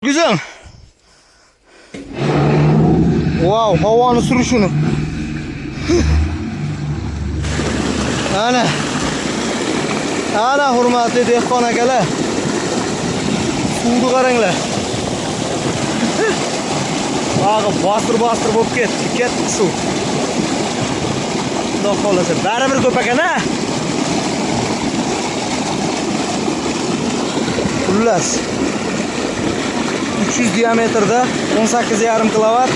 Güzel. Wow, havanı sürüşünü. Ana hurmatli dehqon akalar. Suvni qaranglar. Bastır bo'lib ketdi suv. Xudo xolasa, baribir ko'p ekan-a. Xullas 300 diametrda 18,5 kilovat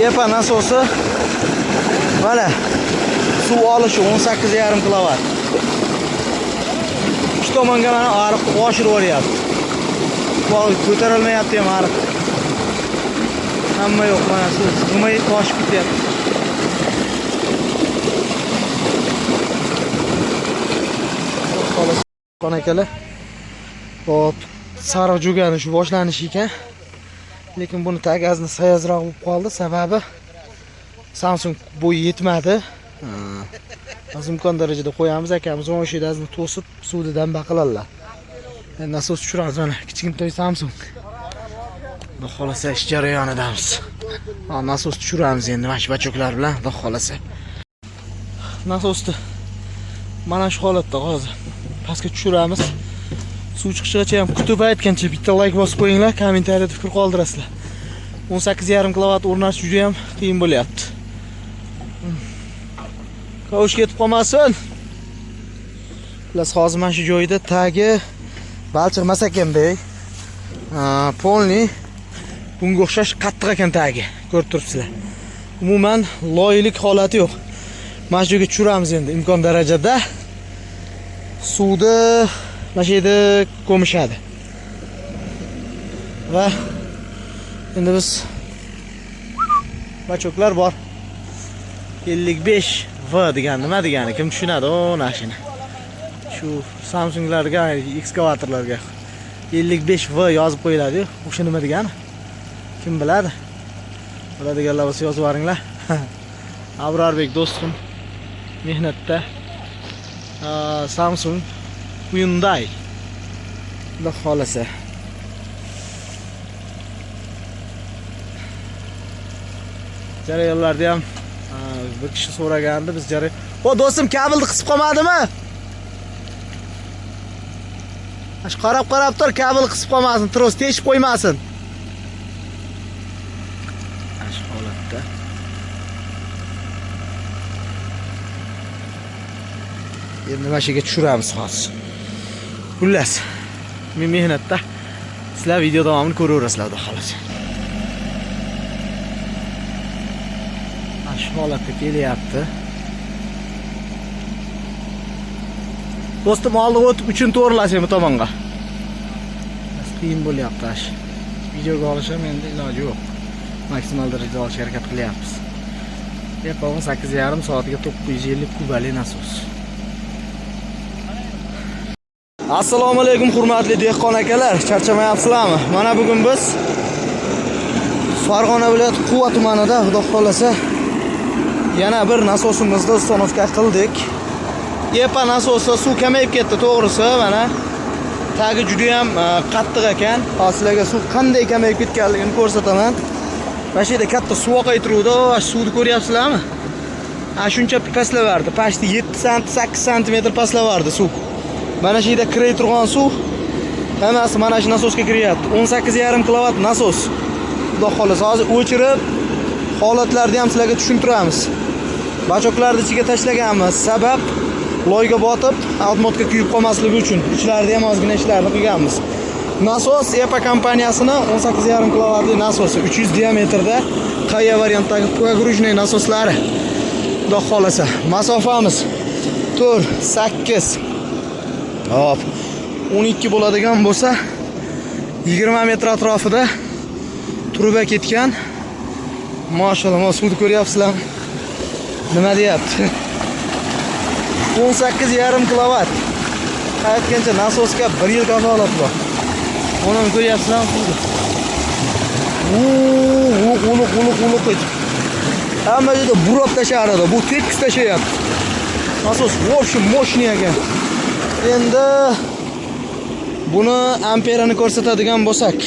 EPA nasosi. Mana suv olishi 18,5 kilovat. İki tomonga mana ariq oshirib o'ryapti. Ko'tarilmayapti ham ariq. Hamma yo'q, mana suv sig'may toshib ketyapti. Qon akalar. Hop, sariq jo'gani shu boshlanishi ekan. Lekin buni tagazni sayozroq bo'lib qoldi, sababi Samsung bo'yi yetmadi. Az imkon darajada qo'yamiz, akamiz o'sha shedazni to'sib suvdan baqiladilar. Nasos tushiramiz mana kichkintoy Samsung. Xudo xolasa ish jarayonidamiz. Nasos tushiramiz endi mana shu bachoklar bilan, xudo xolasa. Nasosni mana shu holatda hozir pastga tushiramiz. Suv chiqishigacha ham kutib aytgancha bitta like bosib qo'yinglar, kommentariyada fikr qoldirasizlar. 18,5 kilovat o'rnatish juda ham qiyin bo'lyapti. Qo'sh ketib qolmasin. Plus hozir mana shu joyda tagi balchiq emas ekan-da. Polni bunga o'xshash qattiq ekan tagi, ko'rib turibsizlar. Umuman loyilik holati yo'q. Mana shu yerga tushiramiz endi imkon darajada. Suvni mana shu yerda ko'mishadi. Va endi biz bachoklar bor. 55 V degan nima degani kim tushunadi o mashina. Shu Samsunglarga, ekskavatorlarga 55 V yozib qo'yiladi-yu. O'sha nima degani? Kim biladi? Biladiganlar bo'lsa yozib yuboringlar. Abrorbek do'stim mehnatda Samsung, Hyundai Xudo xolasa. Jarayonlarda ham bir kishi so'ragandi, biz O do'stim kabelni qisib qolmadimi? Ash qarab tur, kabel qisib qolmasin, tros teshib qo'ymasin. Ash holatda. Endi mashiga tushiramiz hozir. Xullas, men mehnatda sizlar video davomini ko'raverasizlar, xudo xolasa. Shu holatda kelyapti. Do'stim oldi o'tib uchun to'g'rilasam bu tomonga. Qiyin bo'lyapti ash. Videoga olishim endi iloji yo'q. Maksimal darajada olishga harakat qilyapmiz. EPA 18,5 soatiga 950 kubali nasos. Assalomu alaykum hurmatli dehqon akalar, charchamayapsizlarmi? Mana bugun biz Farg'ona viloyati Quva tumanida, xudo xolasa, yana bir nasosimizni ustanovka qildik. EPA nasosi suv kamayib ketdi, to'g'risi, mana tagi juda ham qattiq ekan. Hozirlarga suv qanday kamayib ketganligini ko'rsataman. Mana shu yerda katta suv oqaytiruvdi, suvni ko'ryapsizlarmi? Shuncha pastlaverdi, pasti 7 sm, 8 sm pastlaverdi suv. Mana shu yerda kiray turgan suv hammasi mana shu nasosga kiryapti. 18,5 kilovat nasos. Xudo xolasa, hozir o'chirib holatlarni ham sizlarga tushuntiramiz. Bachoklarni ichiga tashlaganmiz. Sabab loyga botib, avtomatga kuyib qolmasligi uchun ichlarida ham ozgina ishlarni qilganmiz. Nasos EPA kompaniyasining 18,5 kilovatli nasosi, 300 diametrda qayya variantdagi pogruchniy nasoslari. Xudo xolasa, masofamiz 4, 8, hop 12 bo'ladigan bo'lsa 20 metr atrofida truba ketgan. Maşallah, suvni ko'ryapsizlarmi? Nima deyapti? 18,5 kilovat. Aytgancha nasosga 1 yil kafolat bor. Buni ko'ryapsizlarmi? Uluq qo'ydi. Hamma yerda burab tasharadi. Bu tekis tashayapti. Nasos вообще мощный ekan. Endi buni amperini ko'rsatadigan bo'lsak,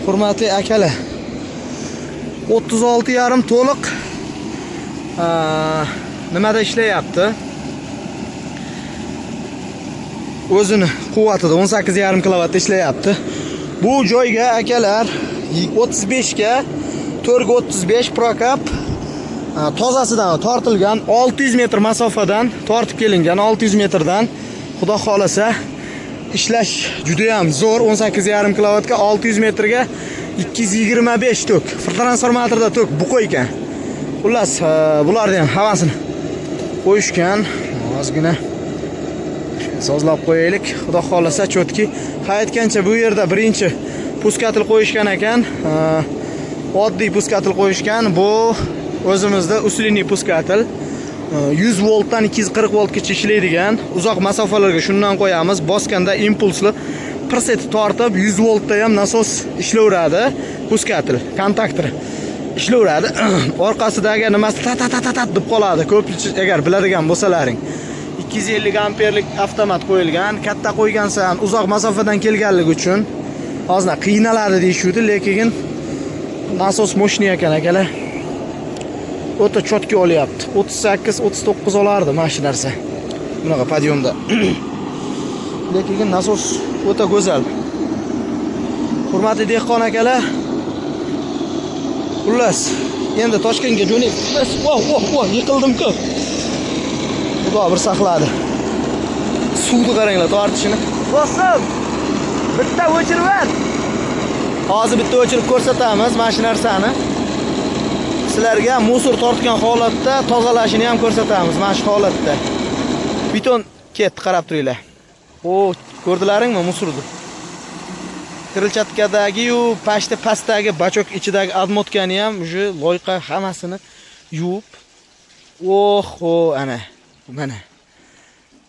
Hurmatli akalar. 36,5 to'liq nimada ishlayapti? O'zini quvvatida 18,5 kW ishlayapti. Bu joyga akalar 35 ga 435 prokap tozasidan tortilgan 600 metr masofadan tortib kelingan 600 metrdan. Xudo xolasa ishlash juda ham zo'r. 18,5 kW ga 600 metrga 225 tok. Transformatorda tok buqa ekan. Xullas, bularni ham havasini qo'yishgan. Ozgina sozlab qo'yaylik. Xudo xolasa chotki. Qaytgancha bu yerda birinchi puskatil qo'yishgan ekan. Oddiy puskatil qo'yishgan. Bu o'zimizda usuliniy puskatil. 100 voltdan 240 voltgacha ishlaydigan. Uzoq masofalarga shundan qo'yamiz. Bosganda impulsli preset tortib 100 voltda ham nasos ishlayveradi. Puskatil, kontaktor ishlayveradi. Orqasidagi nimasi ta deb qoladi. Ko'pchilik agar biladigan bo'lsalaring. 250 amperlik avtomat qo'yilgan. Katta qo'ygansan, uzoq masofadan kelganligi uchun ozna qiynaladi deyshudi, lekin nasos moshni ekan akalar. O'ta chotki olyapti. 38-39 olardi mana shu narsa. Bunaqa podyomda. Lekin nasos o'ta go'zal. Hurmatli dehqon akalar, xullas, endi Toshkentga jo'naymiz. Voh, yiqildim-ku. Xudo bir saqladi. Suvni qaranglar tortishini. Do'stim, bitta o'chirib ber. Hozir bitta o'chirib ko'rsatamiz mana shu narsani. Sizlarga musor tortgan holatda tozalashini ham ko'rsatamiz mana shu holatda. Beton ketdi, qarab turinglar. Ko'rdilaringmi musorni? Kirilchatkadagi-yu pashta pastdagi bachok ichidagi admotkani ham uje loyqa hammasini yuvib. Ana. Mana.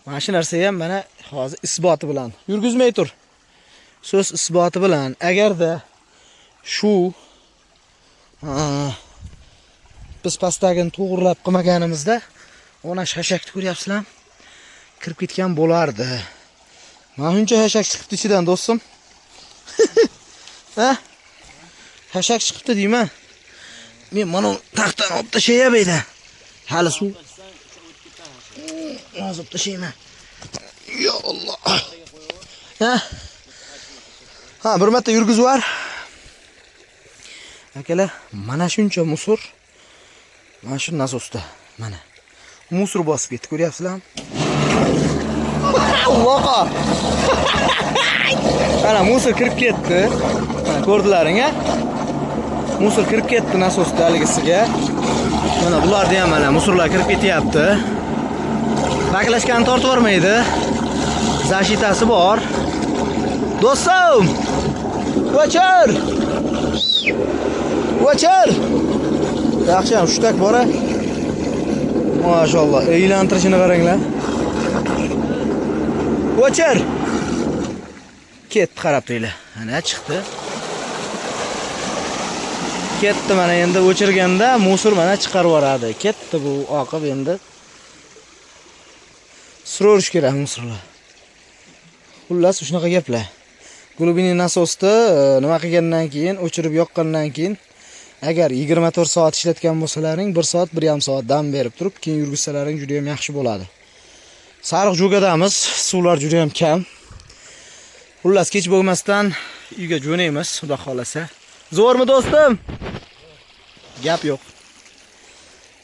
Mana shu narsa ham mana hozir isboti bilan. Yurgizmay tur. So'z isboti bilan agarda shu biz pastdagini to'g'rilab qilmaganimizda ona shashakni ko'ryapsizlar? Kirib ketgan bo'lardi. Mana shuncha shashak chiqibdi ichidan do'stim. Ha? Shashak chiqibdi deyman. Men mana taxtdan olib tashayapman. Hali suv. Yozib tashayman. Ya Alloh. Ha, bir marta yurgizib var. Akalar, mana shuncha musor. Mana shu nasosda. Mana. Musor bosib ketdi, ko'ryapsizlarmi? Alloh. Mana musor kirib ketdi. Mana ko'rdilaring-a? Musor kirib ketdi nasosda haligisiga. Mana bularda ham mana musorlar kirib ketyapti. Baklashkani tortib yormaydi. Zashitasi bor. Do'stim! O'chir! Yaxshi ham shtak bor-a. Maşallah, eğlentirişini qaranglar. O'chir! Ketdi, qarab turinglar. Ana chiqdi. Ketdi, mana endi o'chirganda musor mana chiqarib yuboradi. Ketdi bu oqib endi. Surorish kerak musorlar. Xullas shunaqa gaplar. Glubiniy nasosda nima qilgandan keyin, o'chirib yoqqandan keyin agar 24 soat ishlatgan bo'lsalaring, 1 soat, 1,5 soat dam berib turib, keyin yurgizsalaring juda ham yaxshi bo'ladi. Sariq jo'gadamiz, suvlar juda ham kam. Xullas kech bo'lmasdan uyga jo'naymiz, xudo xolasa. Zo'rmi do'stim? Gap yo'q.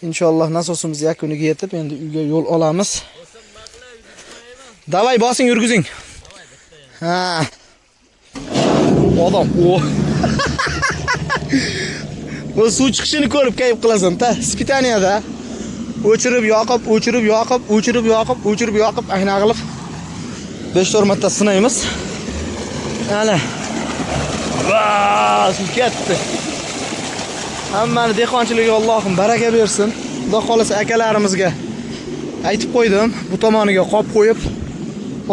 Inshaalloh nasosimiz yakuniga yetib, endi uyga yo'l olamiz. Davay bosing, yurgizing. Ha. Odam, bu suv chiqishini ko'rib kayf qilasan-da. Spitaniyada o'chirib yoqib, ayna qilib 5-4 marta sinaymiz. Ana. Va, suv ketdi. Hammani dehqonchiligiga Allohim baraka bersin. Xudo xolasa akalarimizga aytib qo'ydim, bu tomoniga qop qo'yib,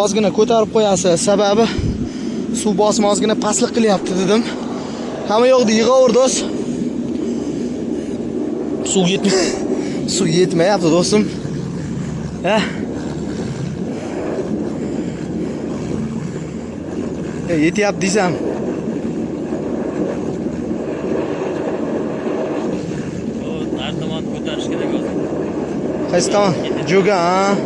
ozgina ko'tarib qo'yasiz. Sababi suv bosma ozgina pastlik qilyapti dedim. Hamma yoqda yig'aver do'st. Suv yetmayapti do'stim. Yetyapti desam. Qaysi tomon? Jo'gan, ha.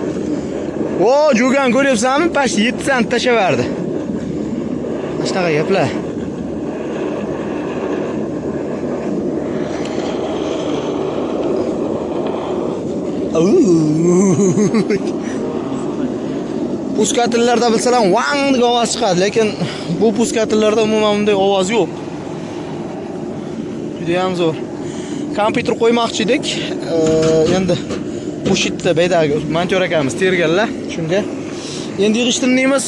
O, Jo'gan ko'ryapsanmi? Pash 7 sant tashaverdi. Mana shunaqa gaplar. Puskatillarda bilsalar vang degan ovoz chiqadi, lekin bu puskatillarda umuman bunday ovoz yo'q. Juda ham zo'r. Kompyuter qo'ymoqchi edik. Endi Mushitda beydagi montor akamiz terganlar. Shunga endi yig'ishtirmaymiz.